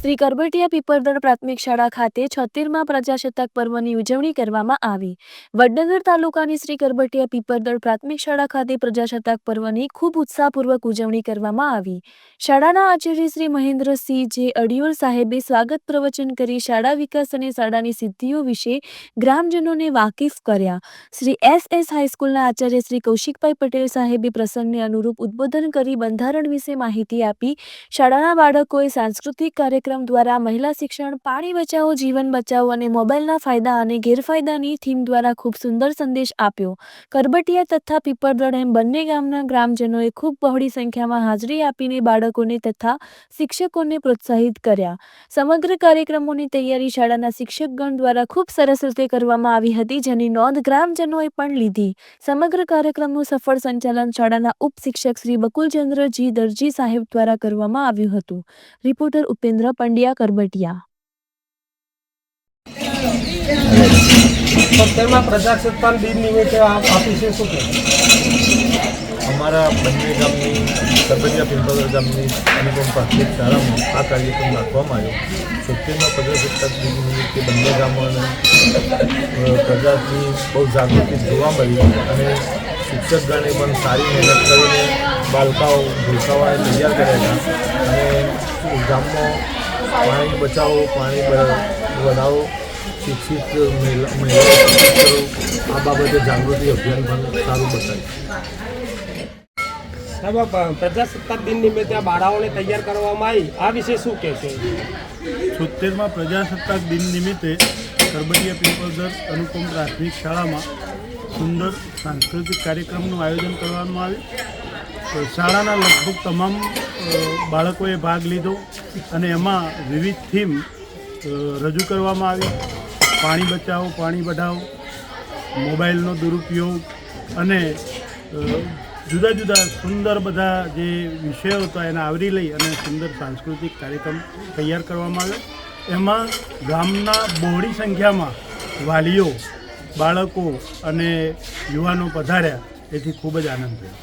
શ્રી કરબટીયા પીપળદળ પ્રાથમિક શાળા ખાતે 76મા પ્રજાસત્તાક પર્વની ઉજવણી કરવામાં આવી। વડનગર તાલુકાની શ્રી કરબટીયા પીપળદળ પ્રાથમિક શાળા ખાતે પ્રજાસત્તાક પર્વની ખૂબ ઉત્સાહપૂર્વક ઉજવણી કરવામાં આવી। શાળાના આચાર્ય શ્રી મહેન્દ્રસિંહ જે અડિયોલ સાહેબે સ્વાગત પ્રવચન કરી શાળા વિકાસ અને શાળાની સિદ્ધિઓ વિશે ગ્રામજનોને વાકેફ કર્યા। શ્રી એસ હાઈસ્કૂલના આચાર્ય શ્રી કૌશિકભાઈ પટેલ સાહેબે પ્રસંગને અનુરૂપ ઉદ્બોધન કરી બંધારણ વિશે માહિતી આપી। શાળાના બાળકોએ સાંસ્કૃતિક કાર્યક્રમ દ્વારા મહિલા શિક્ષણ, પાણી બચાવો જીવન બચાવો અને મોબાઈલના ફાયદા અને ગેરફાયદાની થીમ દ્વારા ખૂબ સુંદર સંદેશ આપ્યો। કરબટીયા તથા પીપળદળ એમ બંને ગામના ગ્રામજનોએ ખૂબ બહોળી સંખ્યામાં હાજરી આપીને બાળકોને તથા શિક્ષકોને પ્રોત્સાહિત કર્યા। સમગ્ર કાર્યક્રમોની તૈયારી શાળાના શિક્ષકગણ દ્વારા ખૂબ સરસ રીતે કરવામાં આવી હતી, જેની નોંધ ગ્રામજનોએ પણ લીધી। સમગ્ર કાર્યક્રમનું સફળ સંચાલન શાળાના ઉપશિક્ષક શ્રી બકુલચંદ્ર જી દરજી સાહેબ દ્વારા કરવામાં આવ્યું હતું। રિપોર્ટર ઉપેન્દ્ર પંડ્યા, કરબટીયા। 70મા પ્રજાસત્તાક દિન નિમિત્તે આપ આપીશું શું કહેશો? અમારા બંને ગામની કરબટીયા પીપળદળ ગામની અનુપમ પ્રાથમિક શાળામાં આ કાર્યક્રમ રાખવામાં આવ્યો। 70મા પ્રજાસત્તાક દિન નિમિત્તે બંને ગામોને પ્રજાની બહુ જાગૃતિ જોવા મળી અને શિક્ષકગણે પણ સારી મહેનત કરીને બાળકાઓ ભૂલકાઓને તૈયાર કર્યા હતા અને ગામમાં પાણી બચાવો, પાણી વધાવો, શિક્ષિત મહિલાઓ આ બાબતે જાગૃતિ અભિયાન પણ સારું બતાવ્યું। સાહેબ, પ્રજાસત્તાક દિન નિમિત્તે બાળાઓને તૈયાર કરવામાં આવી, આ વિશે શું કહેશો? 70મા પ્રજાસત્તાક દિન નિમિત્તે કરબટીયા પીપળદળ અનુપમ પ્રાથમિક શાળામાં સુંદર સાંસ્કૃતિક કાર્યક્રમનું આયોજન કરવામાં આવ્યું। શાળાના લગભગ તમામ બાળકોએ ભાગ લીધો અને એમાં વિવિધ થીમ રજૂ કરવામાં આવી। પાણી બચાવો, પાણી બઢાવો, મોબાઈલનો દુરુપયોગ અને જુદા જુદા સુંદર બધા જે વિષયો હતા એને આવરી લઈ અને સુંદર સાંસ્કૃતિક કાર્યક્રમ તૈયાર કરવામાં આવ્યો। એમાં ગામના બહોળી સંખ્યામાં વાલીઓ, બાળકો અને યુવાનો પધાર્યા, એથી ખૂબ જ આનંદ થયો।